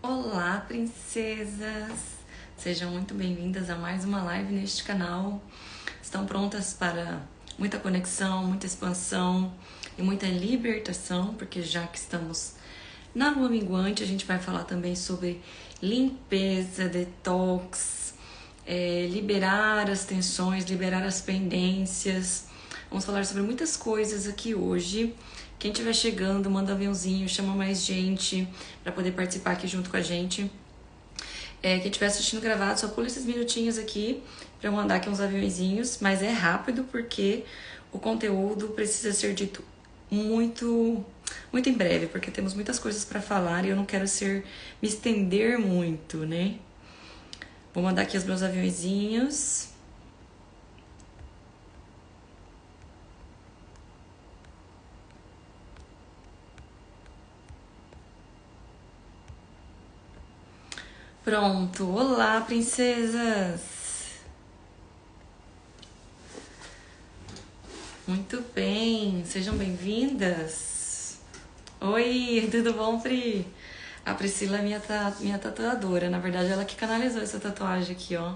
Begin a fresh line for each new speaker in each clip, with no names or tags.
Olá, princesas! Sejam muito bem-vindas a mais uma live neste canal. Estão prontas para muita conexão, muita expansão e muita libertação, porque já que estamos na lua minguante, a gente vai falar também sobre limpeza, detox, liberar as tensões, liberar as pendências. Vamos falar sobre muitas coisas aqui hoje. Quem estiver chegando, manda um aviãozinho, chama mais gente para poder participar aqui junto com a gente. Quem estiver assistindo gravado, só pula esses minutinhos aqui para eu mandar aqui uns aviãozinhos, mas é rápido porque o conteúdo precisa ser dito muito em breve, porque temos muitas coisas para falar e eu não quero me estender muito, né? Vou mandar aqui os meus aviãozinhos. Pronto, olá princesas! Muito bem, sejam bem-vindas! Oi, tudo bom, Pri? A Priscila é minha tatuadora, na verdade ela que canalizou essa tatuagem aqui, ó.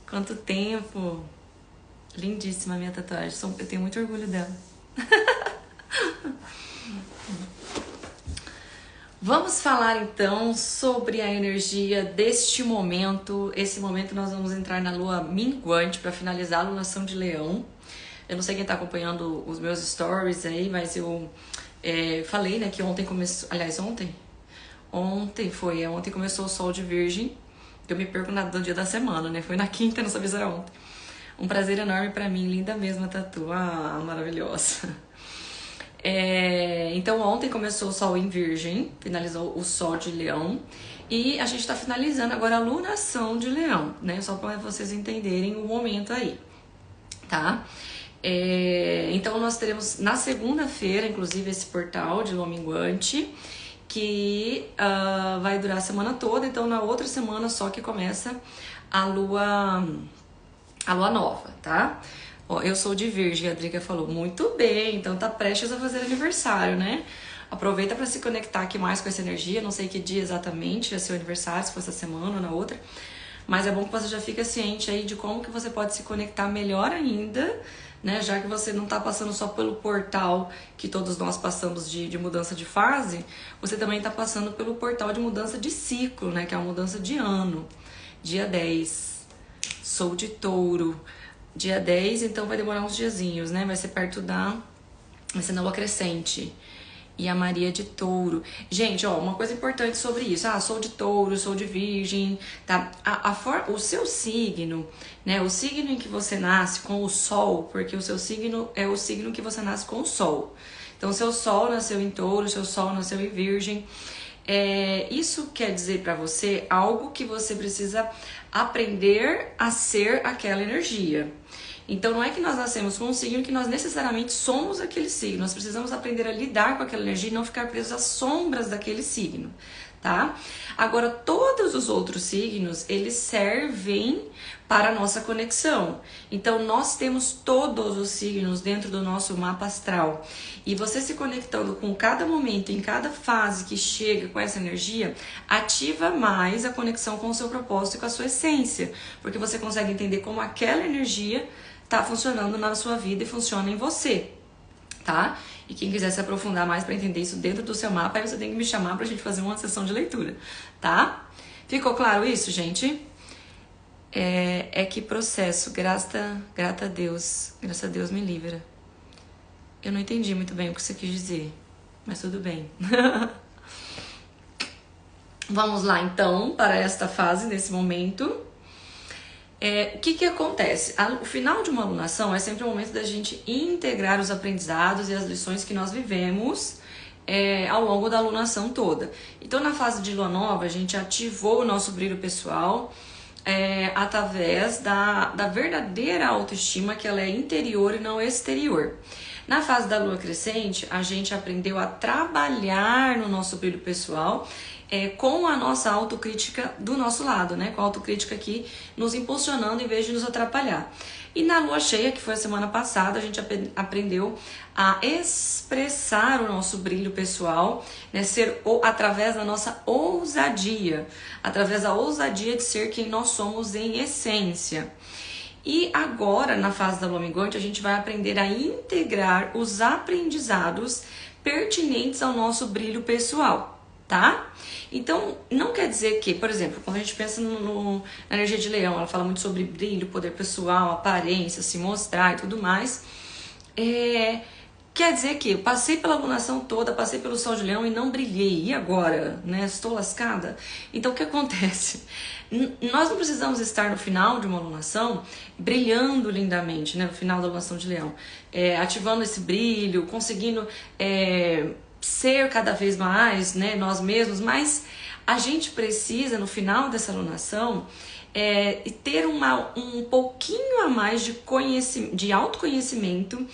Quanto tempo! Lindíssima a minha tatuagem, eu tenho muito orgulho dela. Vamos falar então sobre a energia deste momento. Esse momento nós vamos entrar na lua minguante para finalizar a lunação de Leão. Eu não sei quem está acompanhando os meus stories aí, mas eu falei, né, que ontem começou... Aliás, ontem começou o sol de Virgem. Eu me perco no dia da semana, né? Foi na quinta, não sabia se era ontem. Um prazer enorme para mim, linda mesmo a tatu. Ah, maravilhosa. Então ontem começou o sol em Virgem, finalizou o sol de Leão e a gente está finalizando agora a lunação de Leão, né? Só para vocês entenderem o momento aí, tá? Então nós teremos na segunda-feira, inclusive, esse portal de lua minguante que vai durar a semana toda. Então na outra semana só que começa a lua nova, tá? Eu sou de Virgem, a Drica falou. Muito bem, então tá prestes a fazer aniversário, né? Aproveita para se conectar aqui mais com essa energia. Não sei que dia exatamente é seu aniversário, se for essa semana ou na outra. Mas é bom que você já fique ciente aí de como que você pode se conectar melhor ainda, né? Já que você não tá passando só pelo portal que todos nós passamos de mudança de fase, você também tá passando pelo portal de mudança de ciclo, né? Que é a mudança de ano. Dia 10. Sou de Touro. Dia 10, então vai demorar uns diazinhos, né? Vai ser vai ser na lua crescente. E a Maria de Touro. Gente, ó, uma coisa importante sobre isso. Sou de Touro, sou de Virgem, tá? O seu signo, né? O signo em que você nasce com o Sol, porque o seu signo é o signo que você nasce com o Sol. Então, seu Sol nasceu em Touro, seu Sol nasceu em Virgem. Isso quer dizer pra você algo que você precisa aprender a ser aquela energia. Então não é que nós nascemos com um signo que nós necessariamente somos aquele signo. Nós precisamos aprender a lidar com aquela energia e não ficar presos às sombras daquele signo, tá? Agora, todos os outros signos, eles servem para a nossa conexão. Então, nós temos todos os signos dentro do nosso mapa astral. E você se conectando com cada momento, em cada fase que chega com essa energia, ativa mais a conexão com o seu propósito e com a sua essência. Porque você consegue entender como aquela energia tá funcionando na sua vida e funciona em você, tá? E quem quiser se aprofundar mais para entender isso dentro do seu mapa, aí você tem que me chamar pra gente fazer uma sessão de leitura, tá? Ficou claro isso, gente? Que processo, grata a Deus, graças a Deus me livra. Eu não entendi muito bem o que você quis dizer, mas tudo bem. Vamos lá, então, para esta fase, nesse momento. O que acontece? O final de uma alunação é sempre o momento da gente integrar os aprendizados e as lições que nós vivemos ao longo da alunação toda. Então, na fase de lua nova, a gente ativou o nosso brilho pessoal através da verdadeira autoestima, que ela é interior e não exterior. Na fase da lua crescente, a gente aprendeu a trabalhar no nosso brilho pessoal com a nossa autocrítica do nosso lado, né? Com a autocrítica aqui nos impulsionando em vez de nos atrapalhar. E na lua cheia, que foi a semana passada, a gente aprendeu a expressar o nosso brilho pessoal, né? Através da nossa ousadia, através da ousadia de ser quem nós somos em essência. E agora, na fase da lua minguante, a gente vai aprender a integrar os aprendizados pertinentes ao nosso brilho pessoal, tá? Então, não quer dizer que, por exemplo, quando a gente pensa na energia de leão, ela fala muito sobre brilho, poder pessoal, aparência, se mostrar e tudo mais. Quer dizer que eu passei pela lunação toda, passei pelo sol de leão e não brilhei. E agora? Né? Estou lascada? Então, o que acontece? Nós não precisamos estar no final de uma lunação brilhando lindamente, né? No final da lunação de leão. Ativando esse brilho, conseguindo ser cada vez mais, né, nós mesmos, mas a gente precisa, no final dessa lunação, ter um pouquinho a mais de autoconhecimento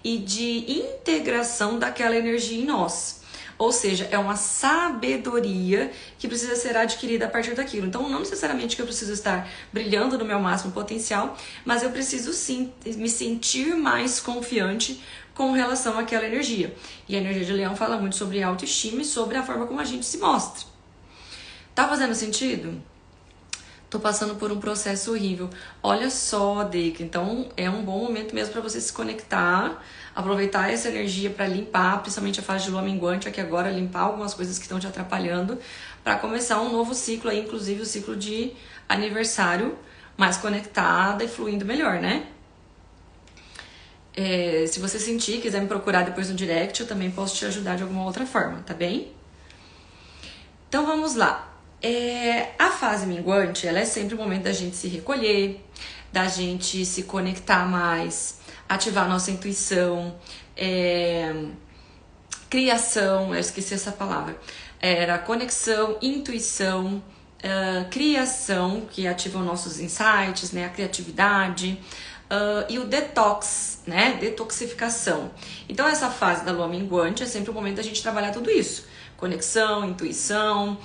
e de integração daquela energia em nós. Ou seja, é uma sabedoria que precisa ser adquirida a partir daquilo. Então, não necessariamente que eu preciso estar brilhando no meu máximo potencial, mas eu preciso sim me sentir mais confiante com relação àquela energia. E a energia de leão fala muito sobre autoestima e sobre a forma como a gente se mostra. Tá fazendo sentido? Tô passando por um processo horrível. Olha só, Deika, então é um bom momento mesmo para você se conectar, aproveitar essa energia para limpar, principalmente a fase de lua minguante, aqui agora, limpar algumas coisas que estão te atrapalhando, para começar um novo ciclo aí, inclusive o ciclo de aniversário, mais conectada e fluindo melhor, né? Se você sentir, quiser me procurar depois no direct, eu também posso te ajudar de alguma outra forma, tá bem? Então vamos lá. A fase minguante, ela é sempre o momento da gente se recolher, da gente se conectar mais, ativar a nossa intuição, criação, eu esqueci essa palavra. Era conexão, intuição, criação, que ativa os nossos insights, né, a criatividade. E o detox, né? Detoxificação. Então, essa fase da lua minguante é sempre o momento da gente trabalhar tudo isso. Conexão, intuição,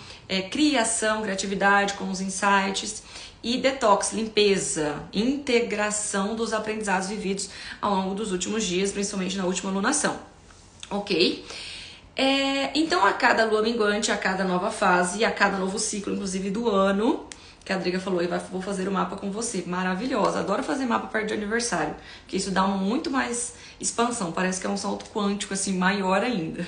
criação, criatividade com os insights e detox, limpeza, integração dos aprendizados vividos ao longo dos últimos dias, principalmente na última lunação. Ok? Então, a cada lua minguante, a cada nova fase, a cada novo ciclo, inclusive do ano, que a Driga falou, vou fazer o mapa com você. Maravilhosa, adoro fazer mapa perto de aniversário, porque isso dá muito mais expansão, parece que é um salto quântico, assim, maior ainda.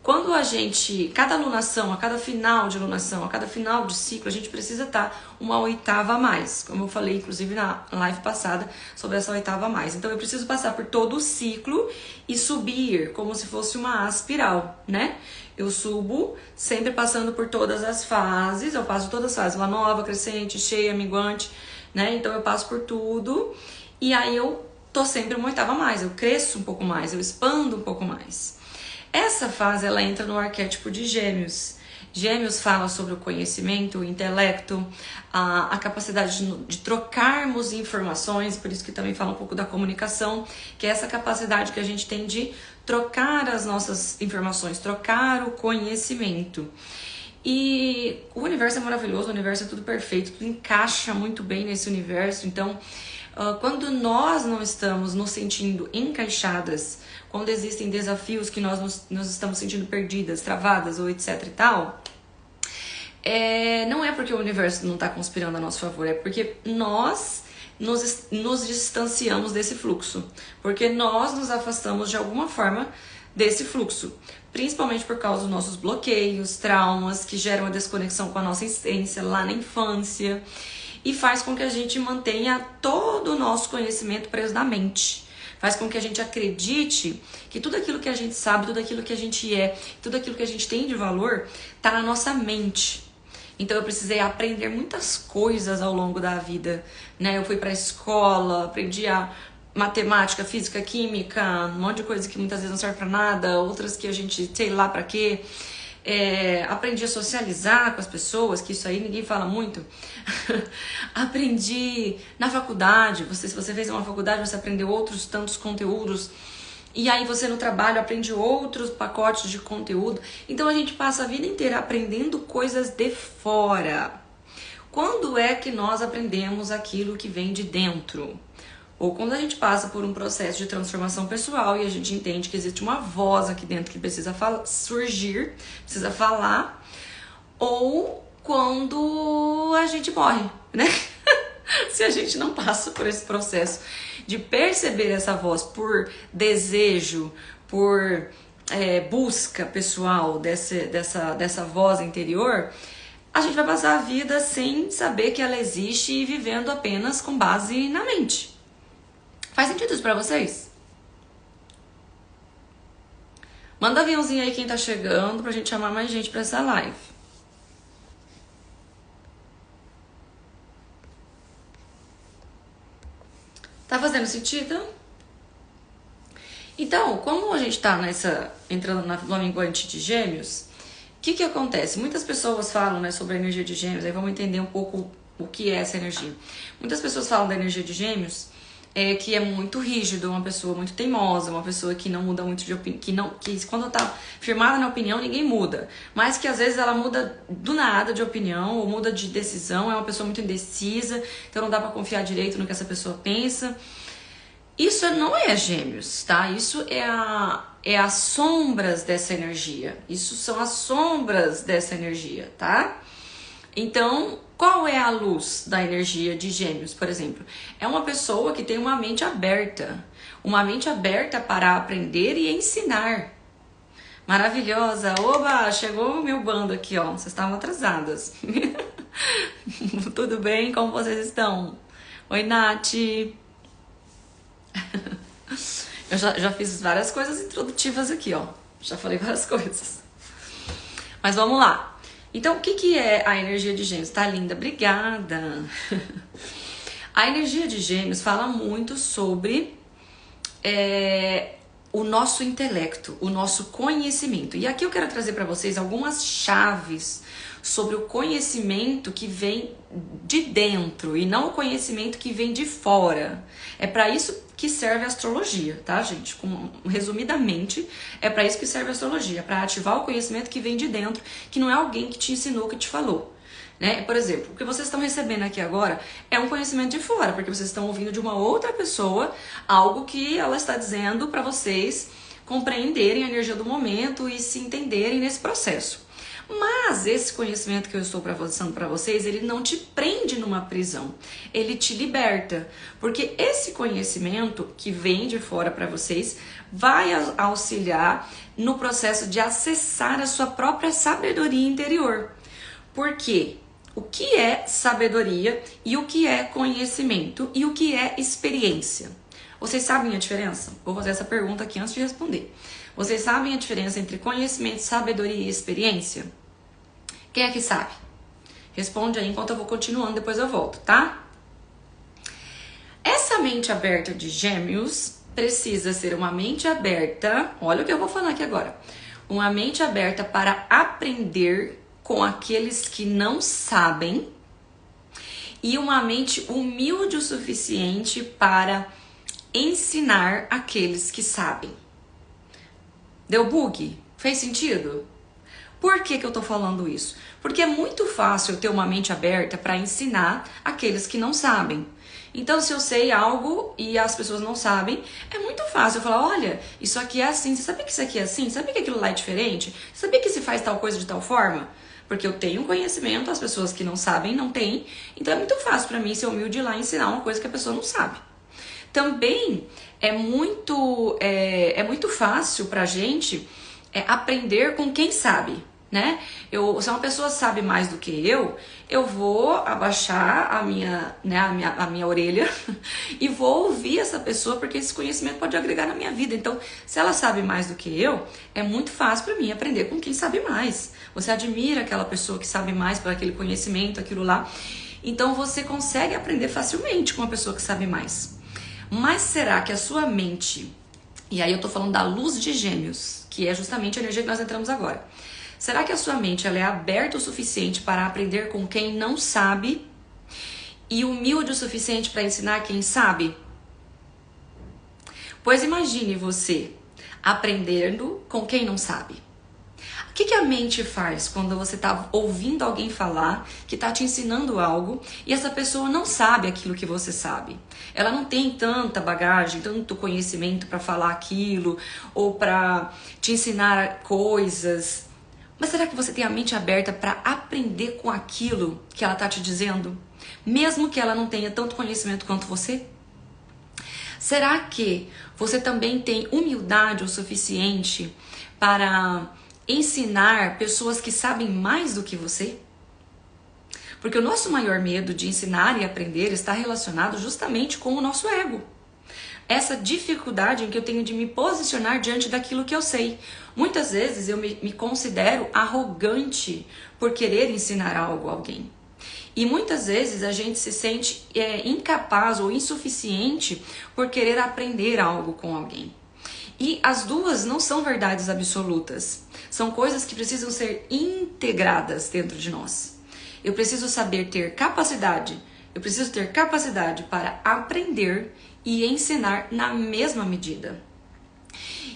Quando a gente, cada lunação, a cada final de lunação, a cada final de ciclo, a gente precisa estar uma oitava a mais, como eu falei, inclusive, na live passada, sobre essa oitava a mais. Então, eu preciso passar por todo o ciclo e subir, como se fosse uma espiral, né? Eu subo, sempre passando por todas as fases, eu passo todas as fases, lua nova, crescente, cheia, minguante, né? Então, eu passo por tudo, e aí eu tô sempre uma oitava a mais, eu cresço um pouco mais, eu expando um pouco mais. Essa fase, ela entra no arquétipo de Gêmeos. Gêmeos fala sobre o conhecimento, o intelecto, a capacidade de trocarmos informações, por isso que também fala um pouco da comunicação, que é essa capacidade que a gente tem de trocar as nossas informações, trocar o conhecimento. E o universo é maravilhoso, o universo é tudo perfeito, tudo encaixa muito bem nesse universo. Então, quando nós não estamos nos sentindo encaixadas, quando existem desafios que nós estamos sentindo perdidas, travadas ou etc e tal, não é porque o universo não está conspirando a nosso favor, é porque nós nos distanciamos desse fluxo, porque nós nos afastamos de alguma forma desse fluxo, principalmente por causa dos nossos bloqueios, traumas que geram a desconexão com a nossa essência lá na infância e faz com que a gente mantenha todo o nosso conhecimento preso na mente. Faz com que a gente acredite que tudo aquilo que a gente sabe, tudo aquilo que a gente é, tudo aquilo que a gente tem de valor está na nossa mente. Então eu precisei aprender muitas coisas ao longo da vida, né? Eu fui para a escola, aprendi a matemática, física, química, um monte de coisa que muitas vezes não serve para nada, outras que a gente sei lá para quê. Aprendi a socializar com as pessoas, que isso aí ninguém fala muito. Aprendi na faculdade, se você fez uma faculdade, você aprendeu outros tantos conteúdos. E aí você no trabalho aprende outros pacotes de conteúdo. Então a gente passa a vida inteira aprendendo coisas de fora. Quando é que nós aprendemos aquilo que vem de dentro? Ou quando a gente passa por um processo de transformação pessoal e a gente entende que existe uma voz aqui dentro que precisa surgir, precisa falar, ou quando a gente morre, né? Se a gente não passa por esse processo de perceber essa voz por desejo, por busca pessoal dessa voz interior, a gente vai passar a vida sem saber que ela existe e vivendo apenas com base na mente. Faz sentido isso pra vocês? Manda aviãozinho aí quem tá chegando pra gente chamar mais gente pra essa live. Tá fazendo sentido? Então, como a gente tá entrando na minguante de Gêmeos, o que acontece? Muitas pessoas falam, né, sobre a energia de Gêmeos, aí vamos entender um pouco o que é essa energia. Muitas pessoas falam da energia de Gêmeos que é muito rígido, uma pessoa muito teimosa, uma pessoa que não muda muito de opinião, que quando tá firmada na opinião ninguém muda, mas que às vezes ela muda do nada de opinião ou muda de decisão, é uma pessoa muito indecisa, então não dá pra confiar direito no que essa pessoa pensa. Isso não é Gêmeos, tá? Isso é as sombras dessa energia. Isso são as sombras dessa energia, tá? Então, qual é a luz da energia de Gêmeos, por exemplo? É uma pessoa que tem uma mente aberta para aprender e ensinar. Maravilhosa! Oba, chegou o meu bando aqui, ó. Vocês estavam atrasadas. Tudo bem? Como vocês estão? Oi, Nath! Eu já fiz várias coisas introdutivas aqui, ó. Já falei várias coisas. Mas vamos lá. Então, o que é a energia de Gêmeos? Tá linda, obrigada. A energia de Gêmeos fala muito sobre o nosso intelecto, o nosso conhecimento. E aqui eu quero trazer para vocês algumas chaves sobre o conhecimento que vem de dentro e não o conhecimento que vem de fora. É para isso que serve a astrologia, tá, gente? Resumidamente, é para isso que serve a astrologia, para ativar o conhecimento que vem de dentro, que não é alguém que te ensinou, que te falou. Né? Por exemplo, o que vocês estão recebendo aqui agora é um conhecimento de fora, porque vocês estão ouvindo de uma outra pessoa algo que ela está dizendo para vocês compreenderem a energia do momento e se entenderem nesse processo. Mas esse conhecimento que eu estou passando para vocês, ele não te prende numa prisão, ele te liberta, porque esse conhecimento que vem de fora para vocês vai auxiliar no processo de acessar a sua própria sabedoria interior. Por quê? O que é sabedoria e o que é conhecimento e o que é experiência? Vocês sabem a diferença? Vou fazer essa pergunta aqui antes de responder. Vocês sabem a diferença entre conhecimento, sabedoria e experiência? Quem é que sabe? Responde aí enquanto eu vou continuando, depois eu volto, tá? Essa mente aberta de Gêmeos precisa ser uma mente aberta, olha o que eu vou falar aqui agora. Uma mente aberta para aprender com aqueles que não sabem e uma mente humilde o suficiente para ensinar aqueles que sabem. Deu bug? Fez sentido? Por que eu tô falando isso? Porque é muito fácil eu ter uma mente aberta para ensinar aqueles que não sabem. Então, se eu sei algo e as pessoas não sabem, é muito fácil eu falar, olha, isso aqui é assim, você sabia que isso aqui é assim? Sabia que aquilo lá é diferente? Sabia que se faz tal coisa de tal forma? Porque eu tenho conhecimento, as pessoas que não sabem não têm, então é muito fácil para mim ser humilde ir lá e ensinar uma coisa que a pessoa não sabe. Também é muito fácil pra gente aprender com quem sabe, né? Se uma pessoa sabe mais do que eu vou abaixar a minha orelha e vou ouvir essa pessoa, porque esse conhecimento pode agregar na minha vida. Então, se ela sabe mais do que eu, é muito fácil para mim aprender com quem sabe mais. Você admira aquela pessoa que sabe mais por aquele conhecimento, aquilo lá. Então, você consegue aprender facilmente com uma pessoa que sabe mais. Mas será que a sua mente E aí eu tô falando da luz de Gêmeos, que é justamente a energia que nós entramos agora. Será que a sua mente ela é aberta o suficiente para aprender com quem não sabe e humilde o suficiente para ensinar quem sabe? Pois imagine você aprendendo com quem não sabe. O que a mente faz quando você está ouvindo alguém falar, que está te ensinando algo, e essa pessoa não sabe aquilo que você sabe? Ela não tem tanta bagagem, tanto conhecimento para falar aquilo, ou para te ensinar coisas. Mas será que você tem a mente aberta para aprender com aquilo que ela está te dizendo? Mesmo que ela não tenha tanto conhecimento quanto você? Será que você também tem humildade o suficiente para ensinar pessoas que sabem mais do que você? Porque o nosso maior medo de ensinar e aprender está relacionado justamente com o nosso ego. Essa dificuldade em que eu tenho de me posicionar diante daquilo que eu sei. Muitas vezes eu me considero arrogante por querer ensinar algo a alguém. E muitas vezes a gente se sente incapaz ou insuficiente por querer aprender algo com alguém. E as duas não são verdades absolutas. São coisas que precisam ser integradas dentro de nós. Eu preciso saber ter capacidade. Eu preciso ter capacidade para aprender e ensinar na mesma medida.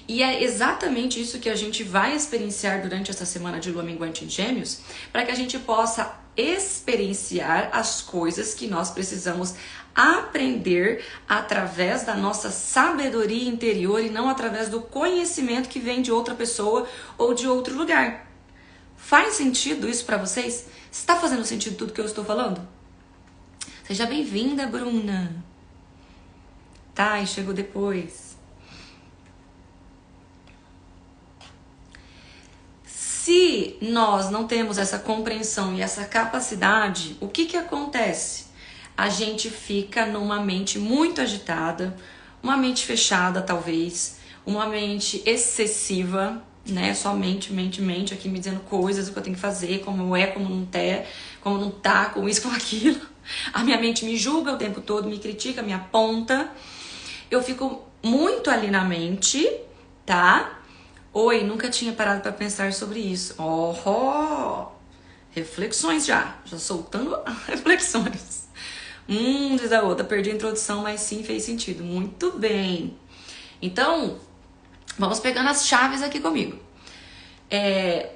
E é exatamente isso que a gente vai experienciar durante essa semana de Lua Minguante em Gêmeos, para que a gente possa experienciar as coisas que nós precisamos aprender através da nossa sabedoria interior e não através do conhecimento que vem de outra pessoa ou de outro lugar. Faz sentido isso para vocês? Está fazendo sentido tudo que eu estou falando? Seja bem-vinda, Bruna. Tá, e chegou depois. Se nós não temos essa compreensão e essa capacidade, o que acontece? A gente fica numa mente muito agitada, uma mente fechada talvez, uma mente excessiva, né? Só mente aqui me dizendo coisas, o que eu tenho que fazer, como é, como não tá, com isso, com aquilo. A minha mente me julga o tempo todo, me critica, me aponta. Eu fico muito ali na mente, tá? Oi, nunca tinha parado para pensar sobre isso. Oh, reflexões já soltando reflexões. Diz a outra, perdi a introdução, mas sim fez sentido. Muito bem. Então, vamos pegando as chaves aqui comigo.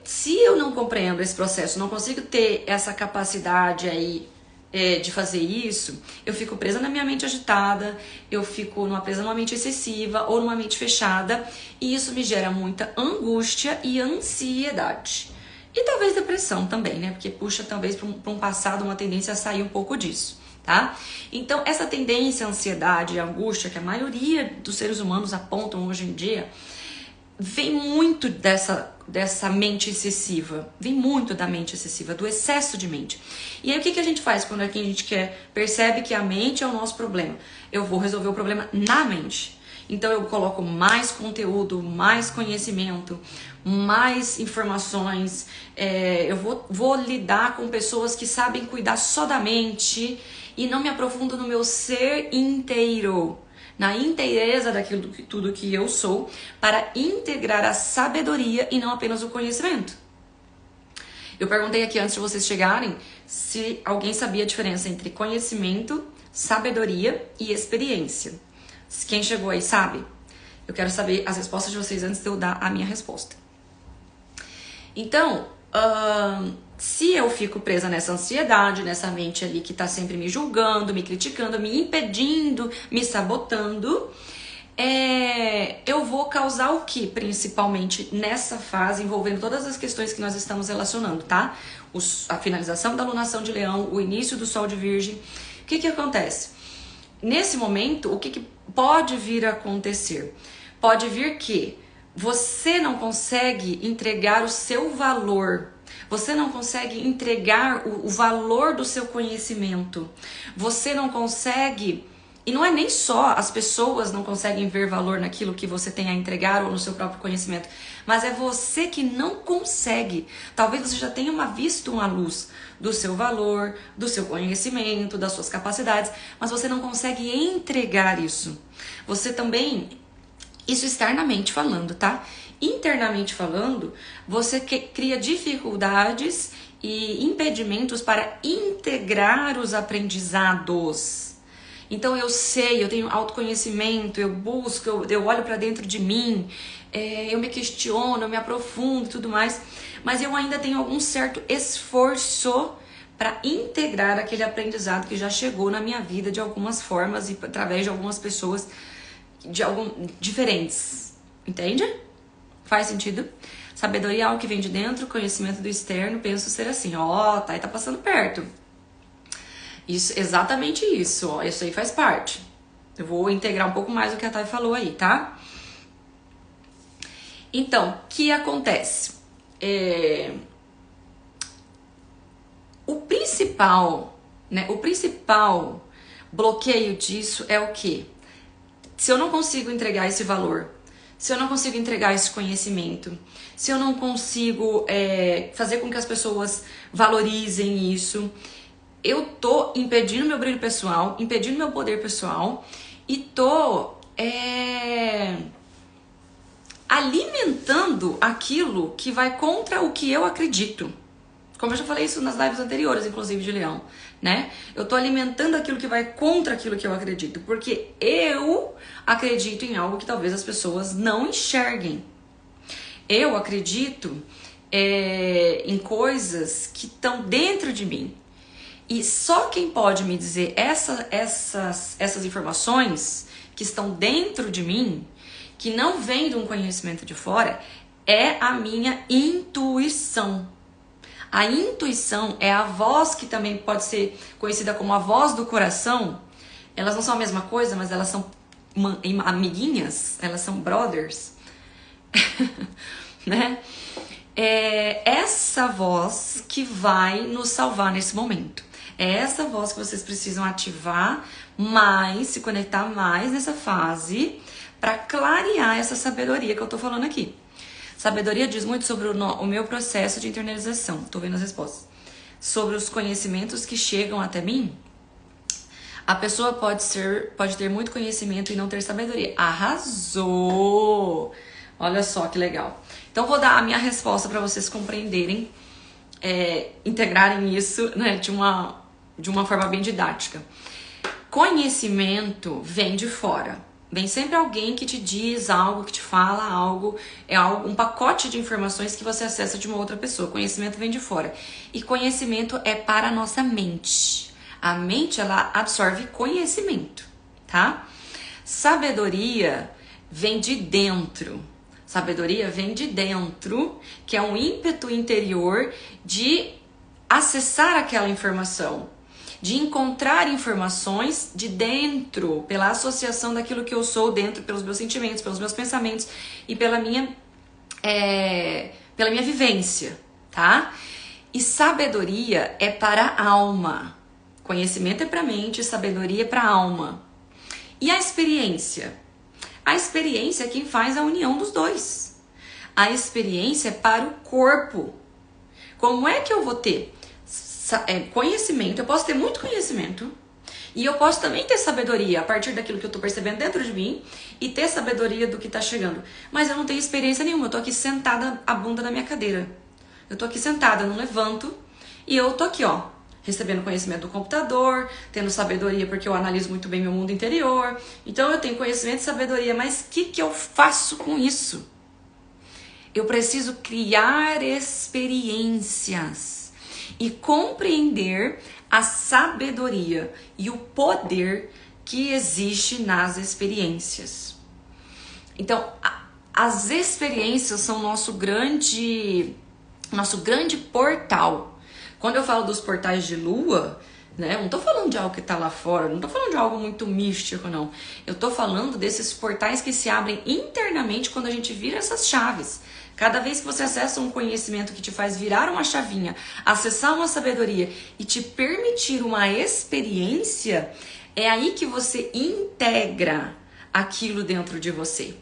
Se eu não compreendo esse processo, não consigo ter essa capacidade aí de fazer isso, eu fico presa na minha mente agitada, eu fico presa numa mente excessiva ou numa mente fechada, e isso me gera muita angústia e ansiedade. E talvez depressão também, né? Porque puxa talvez para um passado, uma tendência a sair um pouco disso, tá? Então, essa tendência à ansiedade e angústia que a maioria dos seres humanos apontam hoje em dia, vem muito dessa mente excessiva, vem muito da mente excessiva, do excesso de mente. E aí o que a gente faz quando a gente percebe que a mente é o nosso problema? Eu vou resolver o problema na mente. Então eu coloco mais conteúdo, mais conhecimento, mais informações, eu vou lidar com pessoas que sabem cuidar só da mente e não me aprofundo no meu ser inteiro, na inteireza daquilo tudo que eu sou, para integrar a sabedoria e não apenas o conhecimento. Eu perguntei aqui antes de vocês chegarem se alguém sabia a diferença entre conhecimento, sabedoria e experiência. Quem chegou aí sabe? Eu quero saber as respostas de vocês antes de eu dar a minha resposta. Então, se eu fico presa nessa ansiedade, nessa mente ali que tá sempre me julgando, me criticando, me impedindo, me sabotando, eu vou causar o que, principalmente nessa fase, envolvendo todas as questões que nós estamos relacionando, tá? A finalização da lunação de Leão, o início do Sol de Virgem. O que acontece? Nesse momento, o que pode vir a acontecer? Pode vir que você não consegue entregar o seu valor. Você não consegue entregar o valor do seu conhecimento. Você não consegue... E não é nem só as pessoas não conseguem ver valor naquilo que você tem a entregar ou no seu próprio conhecimento, mas é você que não consegue. Talvez você já tenha visto uma luz do seu valor, do seu conhecimento, das suas capacidades, mas você não consegue entregar isso. Você também Isso externamente falando, tá? Internamente falando, você cria dificuldades e impedimentos para integrar os aprendizados. Então eu sei, eu tenho autoconhecimento, eu busco, eu olho para dentro de mim, eu me questiono, eu me aprofundo e tudo mais, mas eu ainda tenho algum certo esforço para integrar aquele aprendizado que já chegou na minha vida de algumas formas e através de algumas pessoas diferentes. Entende? Faz sentido? Sabedoria é algo que vem de dentro, conhecimento do externo, penso ser assim. Ó, tá passando perto. Isso, exatamente isso, ó. Isso aí faz parte. Eu vou integrar um pouco mais o que a Thay falou aí, tá? Então, o que acontece? O principal bloqueio disso é o quê? Se eu não consigo entregar esse valor, se eu não consigo entregar esse conhecimento, se eu não consigo fazer com que as pessoas valorizem isso, eu tô impedindo meu brilho pessoal, impedindo meu poder pessoal e tô alimentando aquilo que vai contra o que eu acredito. Como eu já falei isso nas lives anteriores, inclusive de Leão, né? Eu tô alimentando aquilo que vai contra aquilo que eu acredito, porque eu acredito em algo que talvez as pessoas não enxerguem. Eu acredito em coisas que estão dentro de mim. E só quem pode me dizer essas informações que estão dentro de mim, que não vem de um conhecimento de fora, é a minha intuição. A intuição é a voz que também pode ser conhecida como a voz do coração. Elas não são a mesma coisa, mas elas são amiguinhas, elas são brothers. Né? É essa voz que vai nos salvar nesse momento. É essa voz que vocês precisam ativar mais, se conectar mais nessa fase para clarear essa sabedoria que eu tô falando aqui. Sabedoria diz muito sobre o meu processo de internalização. Tô vendo as respostas. Sobre os conhecimentos que chegam até mim. A pessoa pode ter muito conhecimento e não ter sabedoria. Arrasou! Olha só que legal. Então vou dar a minha resposta para vocês compreenderem, integrarem isso, né, de uma forma bem didática. Conhecimento vem de fora. Vem sempre alguém que te diz algo, que te fala algo, um pacote de informações que você acessa de uma outra pessoa. Conhecimento vem de fora. E conhecimento é para a nossa mente. A mente, ela absorve conhecimento, tá? Sabedoria vem de dentro. Sabedoria vem de dentro, que é um ímpeto interior de acessar aquela informação, de encontrar informações de dentro, pela associação daquilo que eu sou dentro, pelos meus sentimentos, pelos meus pensamentos e pela minha vivência, tá? E sabedoria é para a alma. Conhecimento é para a mente, sabedoria é para a alma. E a experiência? A experiência é quem faz a união dos dois. A experiência é para o corpo. Como é que eu vou ter conhecimento? Eu posso ter muito conhecimento e eu posso também ter sabedoria a partir daquilo que eu tô percebendo dentro de mim e ter sabedoria do que tá chegando. Mas eu não tenho experiência nenhuma, eu tô aqui sentada a bunda na minha cadeira. Eu tô aqui sentada, não levanto e eu tô aqui, ó, recebendo conhecimento do computador, tendo sabedoria porque eu analiso muito bem meu mundo interior. Então eu tenho conhecimento e sabedoria, mas o que eu faço com isso? Eu preciso criar experiências e compreender a sabedoria e o poder que existe nas experiências. Então, as experiências são nosso grande portal. Quando eu falo dos portais de lua, né, eu não tô falando de algo que tá lá fora, não tô falando de algo muito místico, não. Eu tô falando desses portais que se abrem internamente quando a gente vira essas chaves. Cada vez que você acessa um conhecimento que te faz virar uma chavinha, acessar uma sabedoria e te permitir uma experiência, é aí que você integra aquilo dentro de você.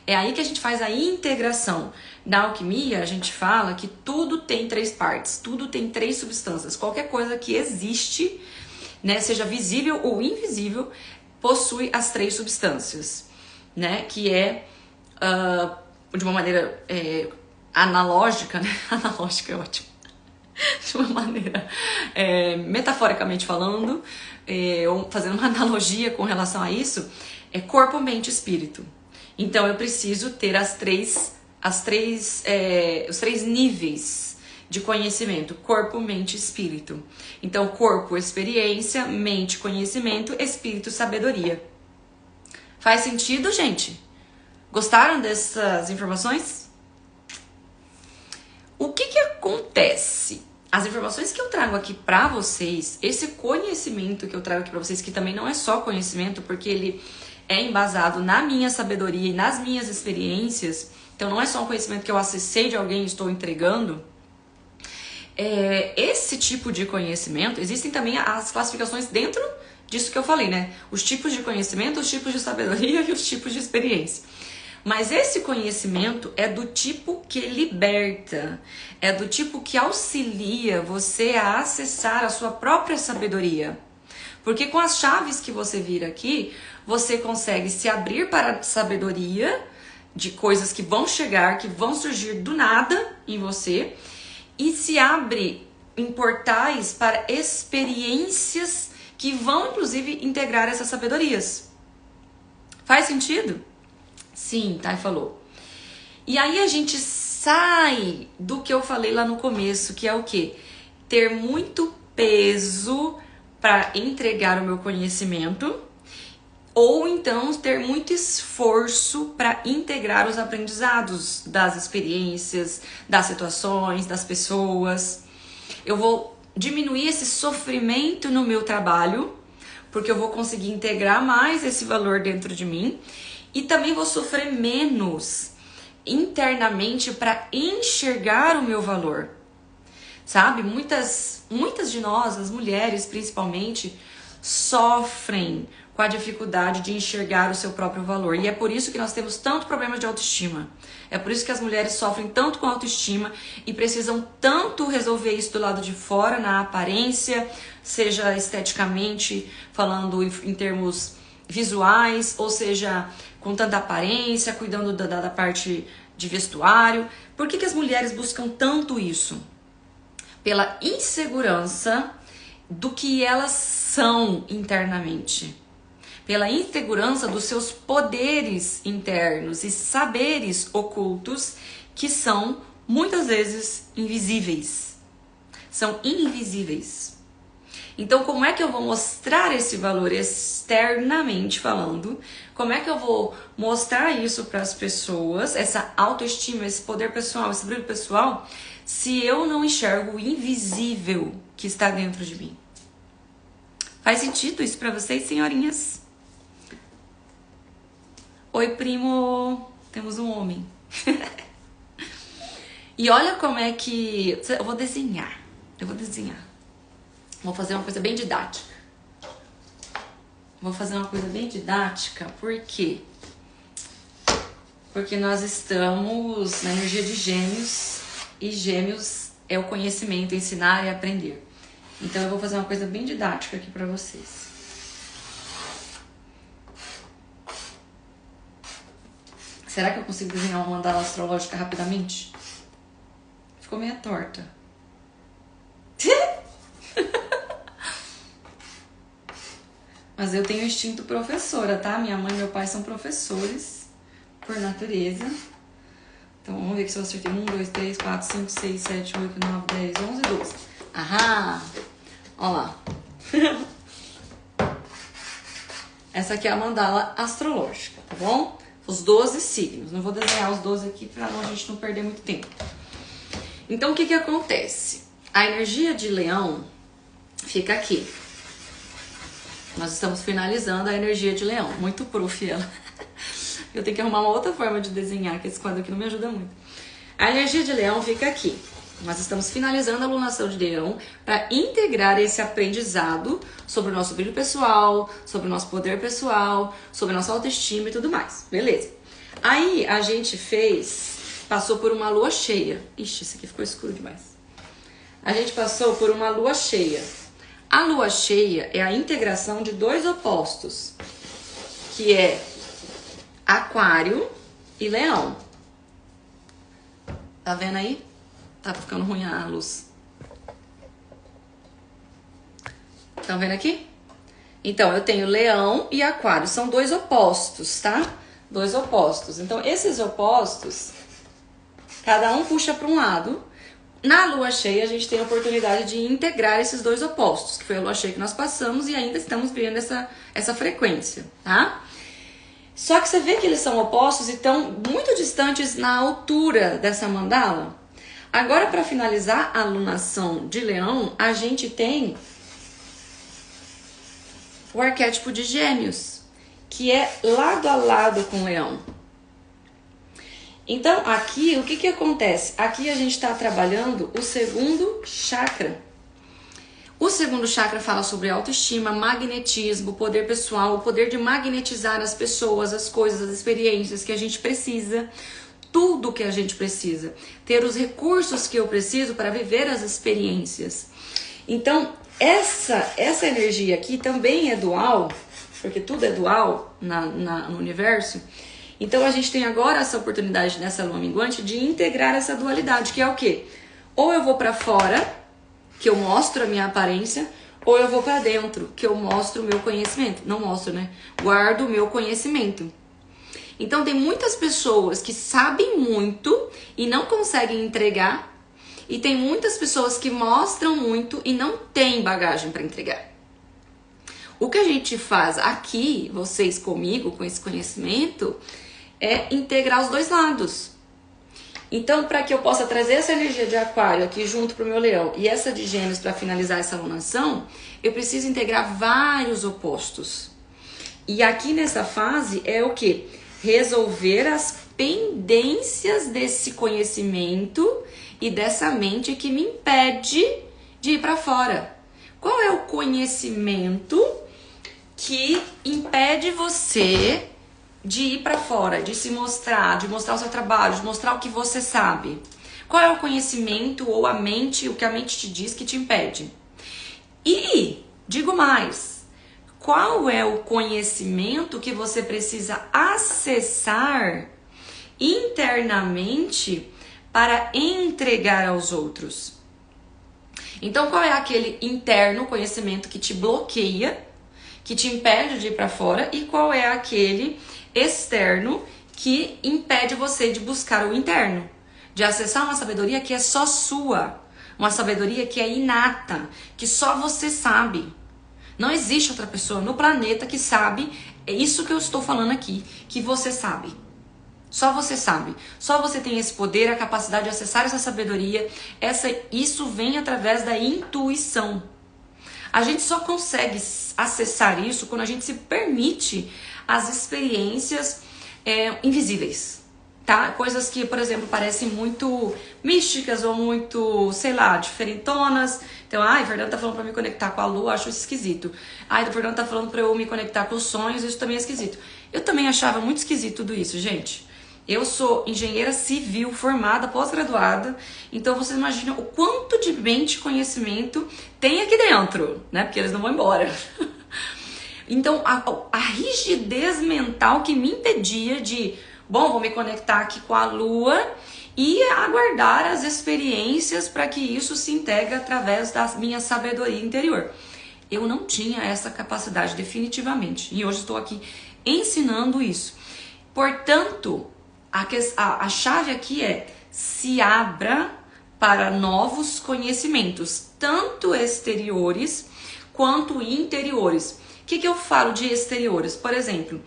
É aí que a gente faz a integração. Na alquimia, a gente fala que tudo tem 3 partes, tudo tem 3 substâncias. Qualquer coisa que existe, né, seja visível ou invisível, possui as 3 substâncias, né, que é de uma maneira analógica, né? Analógica é ótimo. De uma maneira metaforicamente falando, ou fazendo uma analogia com relação a isso, é corpo, mente e espírito. Então eu preciso ter os três níveis de conhecimento: corpo, mente e espírito. Então, corpo, experiência; mente, conhecimento; espírito, sabedoria. Faz sentido, gente? Gostaram dessas informações? O que acontece? As informações que eu trago aqui pra vocês, esse conhecimento que eu trago aqui pra vocês, que também não é só conhecimento, porque ele é embasado na minha sabedoria e nas minhas experiências, então não é só um conhecimento que eu acessei de alguém e estou entregando. Esse tipo de conhecimento, existem também as classificações dentro disso que eu falei, né? Os tipos de conhecimento, os tipos de sabedoria e os tipos de experiência. Mas esse conhecimento é do tipo que liberta, é do tipo que auxilia você a acessar a sua própria sabedoria. Porque com as chaves que você vira aqui, você consegue se abrir para a sabedoria de coisas que vão chegar, que vão surgir do nada em você, e se abre em portais para experiências que vão, inclusive, integrar essas sabedorias. Faz sentido? Sim, Thay falou. E aí a gente sai do que eu falei lá no começo, que é o quê? Ter muito peso para entregar o meu conhecimento, ou então ter muito esforço para integrar os aprendizados das experiências, das situações, das pessoas. Eu vou diminuir esse sofrimento no meu trabalho, porque eu vou conseguir integrar mais esse valor dentro de mim, e também vou sofrer menos internamente para enxergar o meu valor. Sabe? Muitas de nós, as mulheres principalmente, sofrem com a dificuldade de enxergar o seu próprio valor. E é por isso que nós temos tanto problema de autoestima. É por isso que as mulheres sofrem tanto com autoestima e precisam tanto resolver isso do lado de fora, na aparência, seja esteticamente, falando em termos visuais, ou seja, com tanta aparência, cuidando da parte de vestuário. Por que as mulheres buscam tanto isso? Pela insegurança do que elas são internamente. Pela insegurança dos seus poderes internos e saberes ocultos que são, muitas vezes, invisíveis. São invisíveis. Então, como é que eu vou mostrar esse valor externamente falando? Como é que eu vou mostrar isso para as pessoas, essa autoestima, esse poder pessoal, esse brilho pessoal, se eu não enxergo o invisível que está dentro de mim? Faz sentido isso para vocês, senhorinhas? Oi, primo. Temos um homem. E olha como é que... Eu vou desenhar. Vou fazer uma coisa bem didática. Por quê? Porque nós estamos na energia de Gêmeos, e Gêmeos é o conhecimento, ensinar e aprender. Então eu vou fazer uma coisa bem didática aqui pra vocês. Será que eu consigo desenhar uma mandala astrológica rapidamente? Ficou meio torta. Mas eu tenho instinto professora, tá? Minha mãe e meu pai são professores, por natureza. Então vamos ver se eu acertei. 1, 2, 3, 4, 5, 6, 7, 8, 9, 10, 11, 12. Aham! Olha lá. Essa aqui é a mandala astrológica, tá bom? Os 12 signos. Não vou desenhar os 12 aqui pra a gente não perder muito tempo. Então o que acontece? A energia de Leão fica aqui. Nós estamos finalizando a energia de Leão. Muito prof ela. Eu tenho que arrumar uma outra forma de desenhar, que esse quadro aqui não me ajuda muito. A energia de Leão fica aqui. Nós estamos finalizando a alunação de Leão para integrar esse aprendizado sobre o nosso brilho pessoal, sobre o nosso poder pessoal, sobre a nossa autoestima e tudo mais. Beleza. Aí a gente passou por uma lua cheia. Ixi, isso aqui ficou escuro demais. A gente passou por uma lua cheia. A lua cheia é a integração de dois opostos, que é Aquário e Leão. Tá vendo aí? Tá ficando ruim a luz. Estão vendo aqui? Então, eu tenho Leão e Aquário. São dois opostos, tá? Dois opostos. Então, esses opostos, cada um puxa para um lado. Na lua cheia, a gente tem a oportunidade de integrar esses dois opostos, que foi a lua cheia que nós passamos e ainda estamos vivendo essa frequência, tá? Só que você vê que eles são opostos e estão muito distantes na altura dessa mandala. Agora, para finalizar a alunação de Leão, a gente tem o arquétipo de Gêmeos, que é lado a lado com Leão. Então, aqui, o que acontece? Aqui a gente está trabalhando o segundo chakra. O segundo chakra fala sobre autoestima, magnetismo, poder pessoal, o poder de magnetizar as pessoas, as coisas, as experiências que a gente precisa, tudo que a gente precisa, ter os recursos que eu preciso para viver as experiências. Então, essa energia aqui também é dual, porque tudo é dual no universo. Então a gente tem agora essa oportunidade nessa lua minguante de integrar essa dualidade, que é o quê? Ou eu vou para fora, que eu mostro a minha aparência, ou eu vou para dentro, que eu mostro o meu conhecimento. Não mostro, né? Guardo o meu conhecimento. Então tem muitas pessoas que sabem muito e não conseguem entregar, e tem muitas pessoas que mostram muito e não têm bagagem para entregar. O que a gente faz aqui, vocês comigo, com esse conhecimento, é integrar os dois lados. Então, para que eu possa trazer essa energia de Aquário aqui junto pro meu Leão e essa de Gêmeos para finalizar essa alunação, eu preciso integrar vários opostos. E aqui nessa fase é o quê? Resolver as pendências desse conhecimento e dessa mente que me impede de ir para fora. Qual é o conhecimento que impede você de ir para fora, de se mostrar, de mostrar o seu trabalho, de mostrar o que você sabe? Qual é o conhecimento ou a mente, o que a mente te diz que te impede? E, digo mais, qual é o conhecimento que você precisa acessar internamente para entregar aos outros? Então, qual é aquele interno conhecimento que te bloqueia, que te impede de ir para fora, e qual é aquele externo que impede você de buscar o interno, de acessar uma sabedoria que é só sua, uma sabedoria que é inata, que só você sabe. Não existe outra pessoa no planeta que sabe isso que eu estou falando aqui, que você sabe. Só você sabe. Só você tem esse poder, a capacidade de acessar essa sabedoria. Isso vem através da intuição. A gente só consegue acessar isso quando a gente se permite as experiências invisíveis, tá? Coisas que, por exemplo, parecem muito místicas ou muito, sei lá, diferentonas. Então, o Fernando tá falando pra me conectar com a lua, acho isso esquisito. O Fernando tá falando pra eu me conectar com os sonhos, isso também é esquisito. Eu também achava muito esquisito tudo isso, gente. Eu sou engenheira civil, formada, pós-graduada, então você imagina o quanto de mente e conhecimento tem aqui dentro, né? Porque eles não vão embora. Então, a rigidez mental que me impedia de, vou me conectar aqui com a lua e aguardar as experiências para que isso se integre através da minha sabedoria interior. Eu não tinha essa capacidade definitivamente, e hoje estou aqui ensinando isso. Portanto, a chave aqui é: se abra para novos conhecimentos, tanto exteriores quanto interiores. O que eu falo de exteriores? Por exemplo,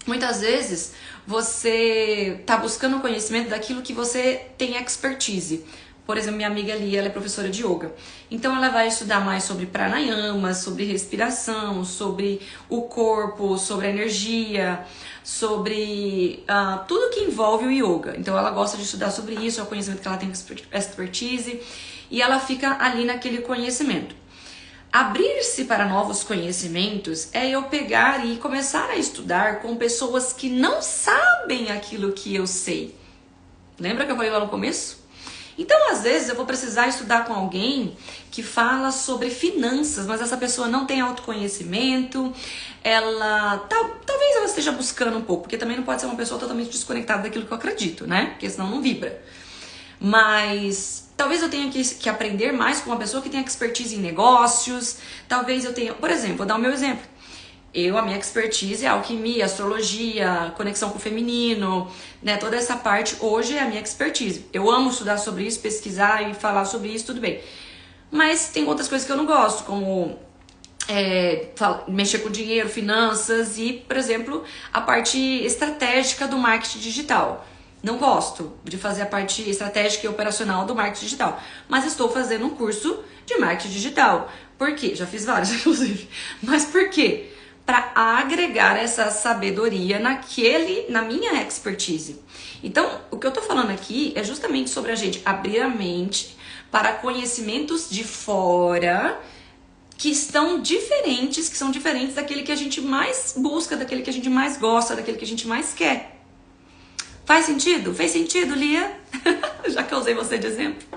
muitas vezes você está buscando conhecimento daquilo que você tem expertise. Por exemplo, minha amiga Lia, ela é professora de yoga. Então ela vai estudar mais sobre pranayama, sobre respiração, sobre o corpo, sobre a energia, sobre tudo que envolve o yoga. Então ela gosta de estudar sobre isso, é o conhecimento que ela tem expertise, e ela fica ali naquele conhecimento. Abrir-se para novos conhecimentos é eu pegar e começar a estudar com pessoas que não sabem aquilo que eu sei. Lembra que eu falei lá no começo? Então, às vezes, eu vou precisar estudar com alguém que fala sobre finanças, mas essa pessoa não tem autoconhecimento, talvez ela esteja buscando um pouco, porque também não pode ser uma pessoa totalmente desconectada daquilo que eu acredito, né? Porque senão não vibra. Mas talvez eu tenha que aprender mais com uma pessoa que tenha expertise em negócios, talvez eu tenha, por exemplo, vou dar o meu exemplo. A minha expertise é alquimia, astrologia, conexão com o feminino, né? Toda essa parte hoje é a minha expertise. Eu amo estudar sobre isso, pesquisar e falar sobre isso, tudo bem. Mas tem outras coisas que eu não gosto, como mexer com dinheiro, finanças e, por exemplo, a parte estratégica do marketing digital. Não gosto de fazer a parte estratégica e operacional do marketing digital, mas estou fazendo um curso de marketing digital. Por quê? Já fiz vários, inclusive. Mas por quê? Para agregar essa sabedoria na minha expertise. Então, o que eu tô falando aqui é justamente sobre a gente abrir a mente para conhecimentos de fora que são diferentes daquele que a gente mais busca, daquele que a gente mais gosta, daquele que a gente mais quer. Faz sentido? Fez sentido, Lia? Já que eu usei você de exemplo.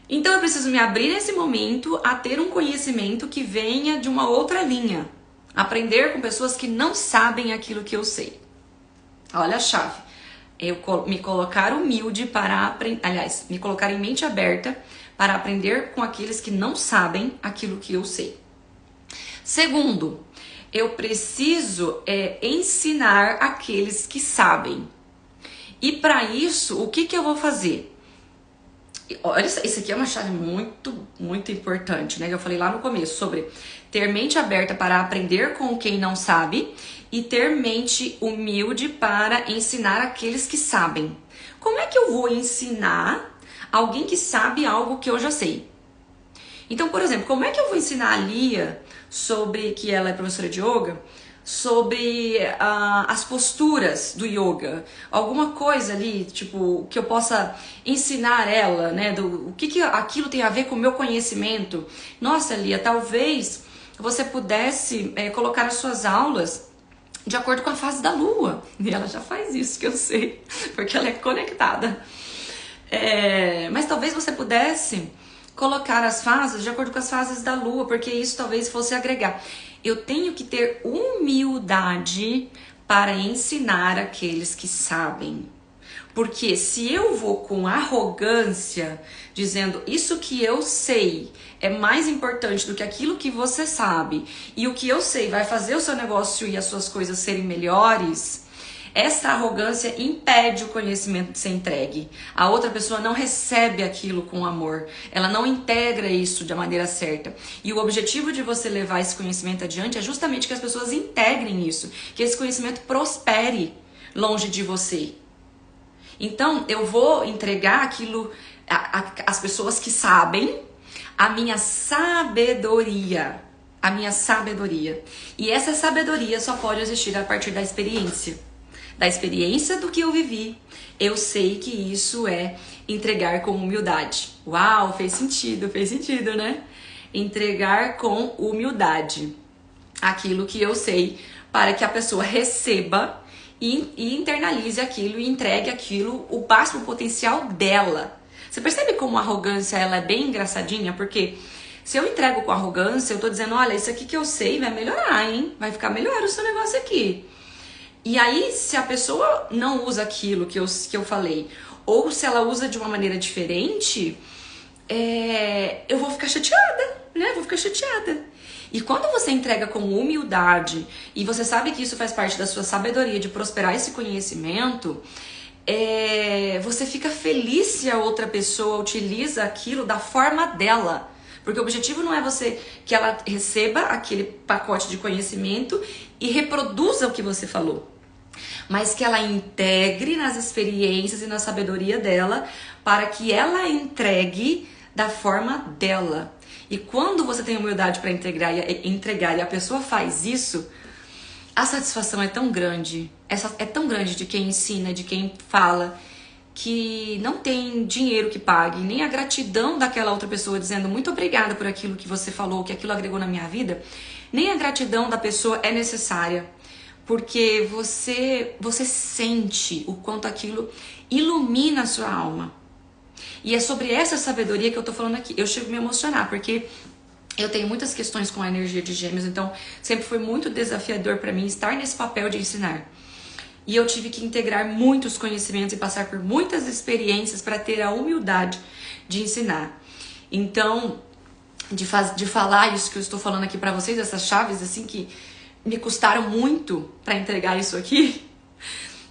Então eu preciso me abrir nesse momento a ter um conhecimento que venha de uma outra linha. Aprender com pessoas que não sabem aquilo que eu sei. Olha a chave. Me colocar humilde para aprender. Aliás, me colocar em mente aberta para aprender com aqueles que não sabem aquilo que eu sei. Segundo, eu preciso ensinar aqueles que sabem. E para isso, o que eu vou fazer? Olha, isso aqui é uma chave muito, muito importante, né? Que eu falei lá no começo, sobre ter mente aberta para aprender com quem não sabe e ter mente humilde para ensinar aqueles que sabem. Como é que eu vou ensinar alguém que sabe algo que eu já sei? Então, por exemplo, como é que eu vou ensinar a Lia que ela é professora de yoga, sobre as posturas do yoga, alguma coisa ali, tipo, que eu possa ensinar ela, né, o que aquilo tem a ver com o meu conhecimento. Nossa, Lia, talvez você pudesse colocar as suas aulas de acordo com a fase da lua. E ela já faz isso, que eu sei, porque ela é conectada. Mas talvez você pudesse colocar as fases de acordo com as fases da lua, porque isso talvez fosse agregar. Eu tenho que ter humildade para ensinar aqueles que sabem. Porque se eu vou com arrogância, dizendo isso que eu sei é mais importante do que aquilo que você sabe, e o que eu sei vai fazer o seu negócio e as suas coisas serem melhores, essa arrogância impede o conhecimento de ser entregue. A outra pessoa não recebe aquilo com amor. Ela não integra isso de maneira certa. E o objetivo de você levar esse conhecimento adiante é justamente que as pessoas integrem isso. Que esse conhecimento prospere longe de você. Então, eu vou entregar aquilo às pessoas que sabem, a minha sabedoria. A minha sabedoria. E essa sabedoria só pode existir a partir da experiência. Da experiência do que eu vivi, eu sei que isso é entregar com humildade. Uau, fez sentido, né? Entregar com humildade aquilo que eu sei, para que a pessoa receba e internalize aquilo e entregue aquilo, o máximo potencial dela. Você percebe como a arrogância ela é bem engraçadinha? Porque se eu entrego com arrogância, eu tô dizendo, olha, isso aqui que eu sei vai melhorar, hein? Vai ficar melhor o seu negócio aqui. E aí, se a pessoa não usa aquilo que eu falei, ou se ela usa de uma maneira diferente, eu vou ficar chateada, né? Vou ficar chateada. E quando você entrega com humildade, e você sabe que isso faz parte da sua sabedoria de prosperar esse conhecimento, você fica feliz se a outra pessoa utiliza aquilo da forma dela. Porque o objetivo não é que ela receba aquele pacote de conhecimento e reproduza o que você falou, mas que ela integre nas experiências e na sabedoria dela para que ela entregue da forma dela. E quando você tem humildade para entregar e a pessoa faz isso, a satisfação é tão grande. É tão grande de quem ensina, de quem fala, que não tem dinheiro que pague, nem a gratidão daquela outra pessoa dizendo muito obrigada por aquilo que você falou, que aquilo agregou na minha vida, nem a gratidão da pessoa é necessária. Porque você sente o quanto aquilo ilumina a sua alma. E é sobre essa sabedoria que eu tô falando aqui. Eu chego a me emocionar, porque eu tenho muitas questões com a energia de Gêmeos, então sempre foi muito desafiador para mim estar nesse papel de ensinar. E eu tive que integrar muitos conhecimentos e passar por muitas experiências para ter a humildade de ensinar. Então, de falar isso que eu estou falando aqui para vocês, essas chaves assim que me custaram muito para entregar isso aqui,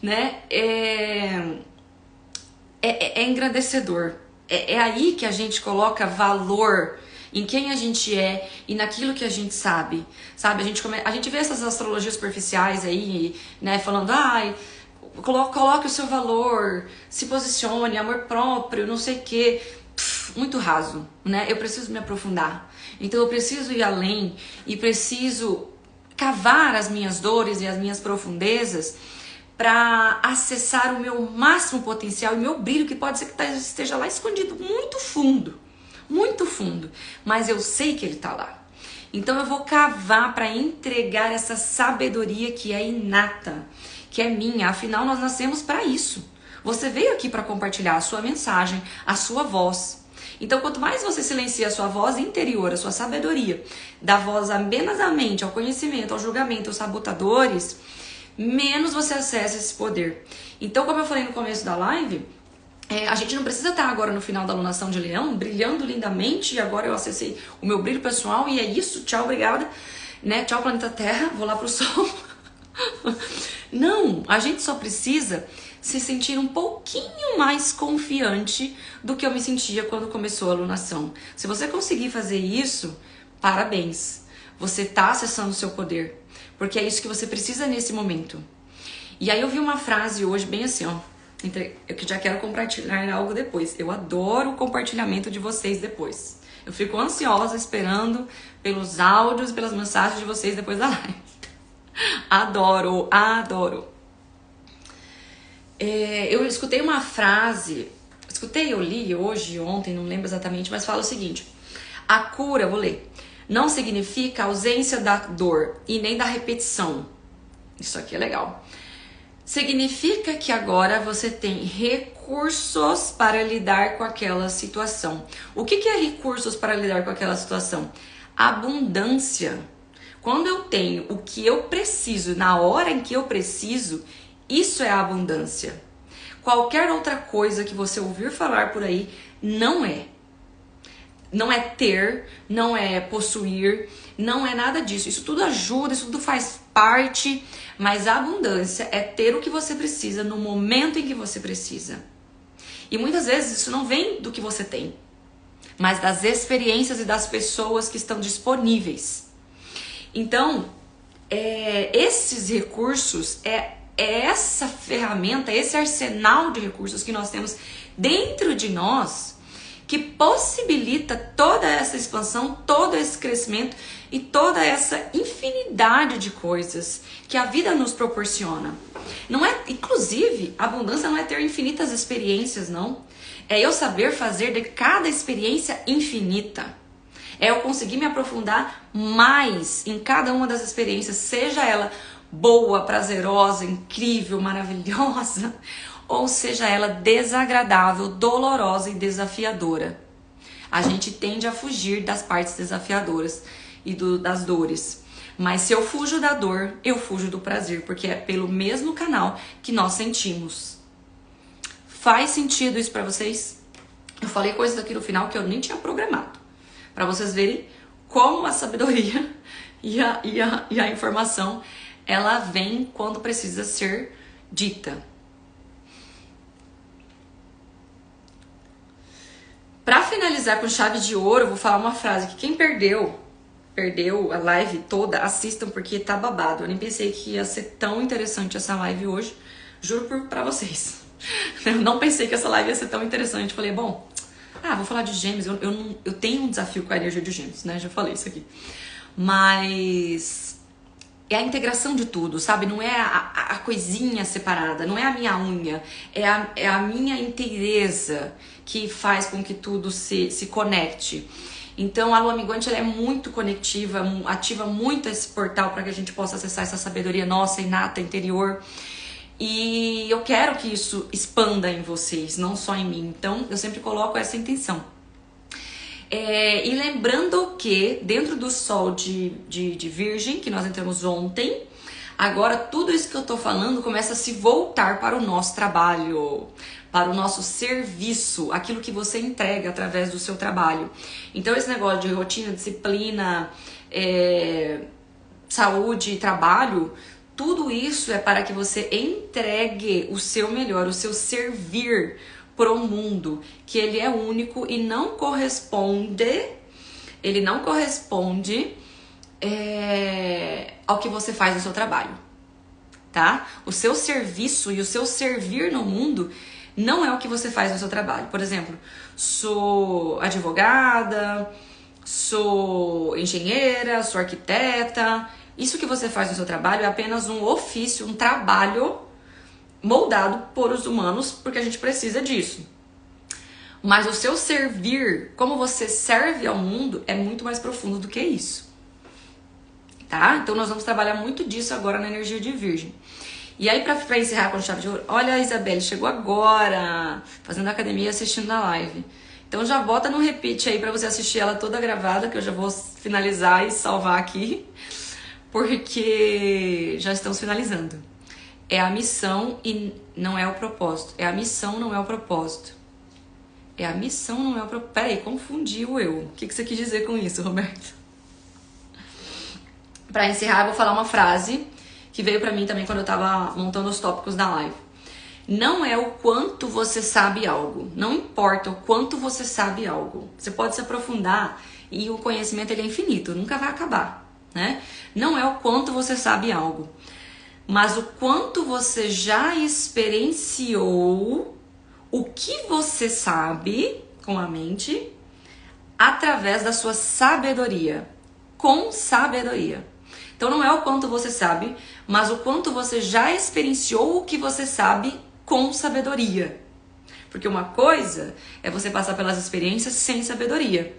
né? É engrandecedor. É aí que a gente coloca valor em quem a gente é e naquilo que a gente sabe. A gente vê essas astrologias superficiais aí, né, falando, coloque o seu valor, se posicione, amor próprio, não sei o quê. Muito raso, né? Eu preciso me aprofundar. Então eu preciso ir além e preciso cavar as minhas dores e as minhas profundezas para acessar o meu máximo potencial e o meu brilho, que pode ser que esteja lá escondido muito fundo, mas eu sei que ele está lá. Então eu vou cavar para entregar essa sabedoria que é inata, que é minha. Afinal, nós nascemos para isso. Você veio aqui para compartilhar a sua mensagem, a sua voz. Então, quanto mais você silencia a sua voz interior, a sua sabedoria, dá voz apenas à mente, ao conhecimento, ao julgamento, aos sabotadores, menos você acessa esse poder. Então, como eu falei no começo da live, a gente não precisa estar agora no final da alunação de Leão, brilhando lindamente, e agora eu acessei o meu brilho pessoal, e é isso, tchau, obrigada, né? Tchau, planeta Terra, vou lá pro Sol. Não, a gente só precisa se sentir um pouquinho mais confiante do que eu me sentia quando começou a alunação. Se você conseguir fazer isso, parabéns. Você está acessando o seu poder, porque é isso que você precisa nesse momento. E aí eu vi uma frase hoje bem assim, ó. Eu já quero compartilhar algo depois. Eu adoro o compartilhamento de vocês depois. Eu fico ansiosa esperando pelos áudios e pelas mensagens de vocês depois da live. Adoro, adoro. Eu escutei uma frase, eu li hoje, ontem, não lembro exatamente, mas fala o seguinte: a cura, vou ler, não significa a ausência da dor e nem da repetição. Isso aqui é legal. Significa que agora você tem recursos para lidar com aquela situação. O que é recursos para lidar com aquela situação? Abundância. Quando eu tenho o que eu preciso na hora em que eu preciso, isso é abundância. Qualquer outra coisa que você ouvir falar por aí não é. Não é ter, não é possuir, não é nada disso. Isso tudo ajuda, isso tudo faz parte, mas a abundância é ter o que você precisa no momento em que você precisa. E muitas vezes isso não vem do que você tem, mas das experiências e das pessoas que estão disponíveis. Então, esses recursos, essa ferramenta, esse arsenal de recursos que nós temos dentro de nós, que possibilita toda essa expansão, todo esse crescimento e toda essa infinidade de coisas que a vida nos proporciona. Não é, inclusive, a abundância não é ter infinitas experiências, não. É eu saber fazer de cada experiência infinita. É eu conseguir me aprofundar mais em cada uma das experiências, seja ela boa, prazerosa, incrível, maravilhosa, ou seja ela desagradável, dolorosa e desafiadora. A gente tende a fugir das partes desafiadoras e das dores. Mas se eu fujo da dor, eu fujo do prazer, porque é pelo mesmo canal que nós sentimos. Faz sentido isso pra vocês? Eu falei coisas aqui no final que eu nem tinha programado, pra vocês verem como a sabedoria e a informação, ela vem quando precisa ser dita. Pra finalizar com chave de ouro, eu vou falar uma frase que quem perdeu a live toda, assistam, porque tá babado. Eu nem pensei que ia ser tão interessante essa live hoje, juro pra vocês. Eu não pensei que essa live ia ser tão interessante. Falei, bom, vou falar de Gêmeos. Eu tenho um desafio com a energia de Gêmeos, né? Já falei isso aqui. Mas é a integração de tudo, sabe? Não é a coisinha separada, não é a minha unha, é a minha inteireza que faz com que tudo se conecte. Então a lua minguante, ela é muito conectiva, ativa muito esse portal para que a gente possa acessar essa sabedoria nossa, inata, interior. E eu quero que isso expanda em vocês, não só em mim. Então, eu sempre coloco essa intenção. E lembrando que dentro do Sol de Virgem, que nós entramos ontem, agora tudo isso que eu tô falando começa a se voltar para o nosso trabalho, para o nosso serviço, aquilo que você entrega através do seu trabalho. Então esse negócio de rotina, disciplina, saúde e trabalho, tudo isso é para que você entregue o seu melhor, o seu servir pro mundo, que ele é único e não corresponde, ao que você faz no seu trabalho, tá? O seu serviço e o seu servir no mundo não é o que você faz no seu trabalho. Por exemplo, sou advogada, sou engenheira, sou arquiteta. Isso que você faz no seu trabalho é apenas um ofício, um trabalho moldado por os humanos, porque a gente precisa disso. Mas o seu servir, como você serve ao mundo, é muito mais profundo do que isso. Tá? Então nós vamos trabalhar muito disso agora na energia de Virgem. E aí, pra encerrar com chave de ouro, olha a Isabelle, chegou agora, fazendo academia e assistindo a live. Então já bota no repeat aí pra você assistir ela toda gravada, que eu já vou finalizar e salvar aqui, porque já estamos finalizando. É a missão e não é o propósito. É a missão, não é o propósito. É a missão, não é o propósito. Peraí, confundi o eu. O que você quis dizer com isso, Roberto? Pra encerrar, eu vou falar uma frase que veio pra mim também quando eu tava montando os tópicos da live. Não é o quanto você sabe algo. Não importa o quanto você sabe algo. Você pode se aprofundar e o conhecimento ele é infinito, nunca vai acabar, né? Não é o quanto você sabe algo, mas o quanto você já experienciou o que você sabe com a mente através da sua sabedoria, com sabedoria. Então não é o quanto você sabe, mas o quanto você já experienciou o que você sabe com sabedoria. Porque uma coisa é você passar pelas experiências sem sabedoria.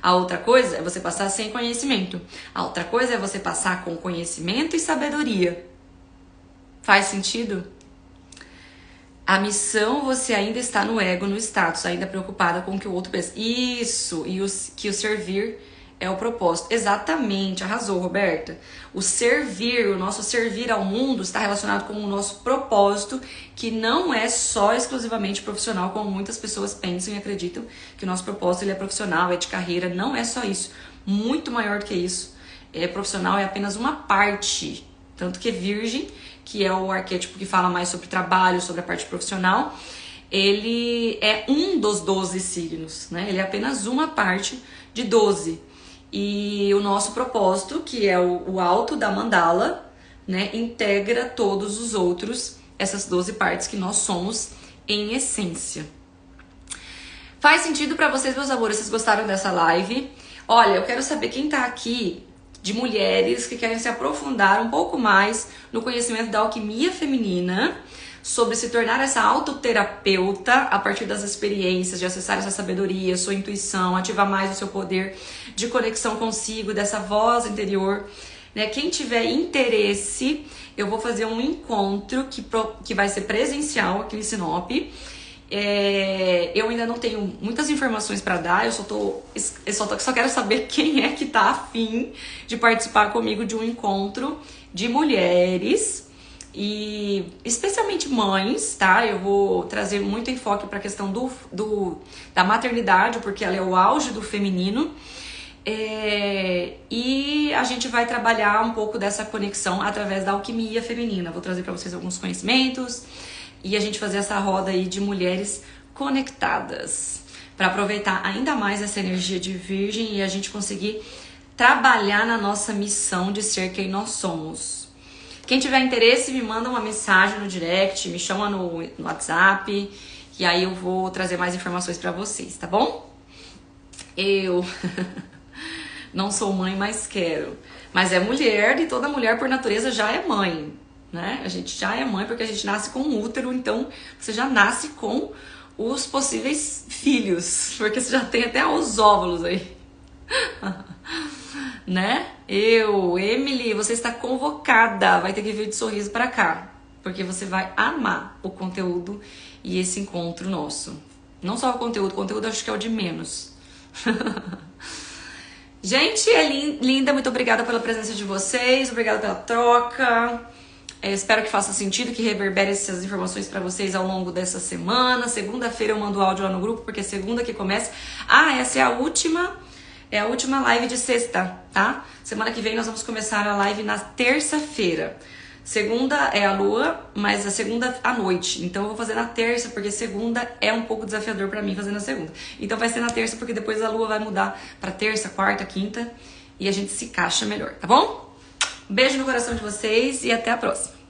A outra coisa é você passar sem conhecimento. A outra coisa é você passar com conhecimento e sabedoria. Faz sentido? A missão, você ainda está no ego, no status, ainda preocupada com o que o outro pensa. Isso, e que o servir é o propósito. Exatamente, arrasou, Roberta. O servir, o nosso servir ao mundo está relacionado com o nosso propósito, que não é só exclusivamente profissional, como muitas pessoas pensam e acreditam que o nosso propósito ele é profissional, é de carreira. Não é só isso. Muito maior do que isso. Profissional é apenas uma parte. Tanto que Virgem, que é o arquétipo que fala mais sobre trabalho, sobre a parte profissional, ele é um dos 12 signos, né? Ele é apenas uma parte de 12. E o nosso propósito, que é o alto da mandala, né, integra todos os outros, essas 12 partes que nós somos em essência. Faz sentido pra vocês, meus amores? Vocês gostaram dessa live? Olha, eu quero saber quem tá aqui de mulheres que querem se aprofundar um pouco mais no conhecimento da alquimia feminina, sobre se tornar essa autoterapeuta a partir das experiências, de acessar essa sabedoria, sua intuição, ativar mais o seu poder de conexão consigo, dessa voz interior, né? Quem tiver interesse, eu vou fazer um encontro que vai ser presencial aqui em Sinop. Eu ainda não tenho muitas informações para dar, eu só quero saber quem é que tá afim de participar comigo de um encontro de mulheres, e especialmente mães, tá? Eu vou trazer muito enfoque para a questão da maternidade, porque ela é o auge do feminino, e a gente vai trabalhar um pouco dessa conexão através da alquimia feminina. Vou trazer para vocês alguns conhecimentos e a gente fazer essa roda aí de mulheres conectadas, para aproveitar ainda mais essa energia de Virgem e a gente conseguir trabalhar na nossa missão de ser quem nós somos. Quem tiver interesse, me manda uma mensagem no direct, me chama no WhatsApp, e aí eu vou trazer mais informações pra vocês, tá bom? Eu não sou mãe, mas quero. Mas é mulher, e toda mulher por natureza já é mãe, né? A gente já é mãe porque a gente nasce com um útero, então você já nasce com os possíveis filhos, porque você já tem até os óvulos aí. Né? Emily, você está convocada, vai ter que vir de Sorriso pra cá, porque você vai amar o conteúdo e esse encontro nosso. Não só o conteúdo acho que é o de menos. Gente, é linda, muito obrigada pela presença de vocês, obrigada pela troca. Espero que faça sentido, que reverbere essas informações para vocês ao longo dessa semana. Segunda-feira eu mando áudio lá no grupo, porque é segunda que começa. Essa é a última live de sexta, tá? Semana que vem nós vamos começar a live na terça-feira. Segunda é a lua, mas a segunda à noite. Então eu vou fazer na terça, porque segunda é um pouco desafiador pra mim fazer na segunda. Então vai ser na terça, porque depois a lua vai mudar pra terça, quarta, quinta. E a gente se encaixa melhor, tá bom? Beijo no coração de vocês e até a próxima.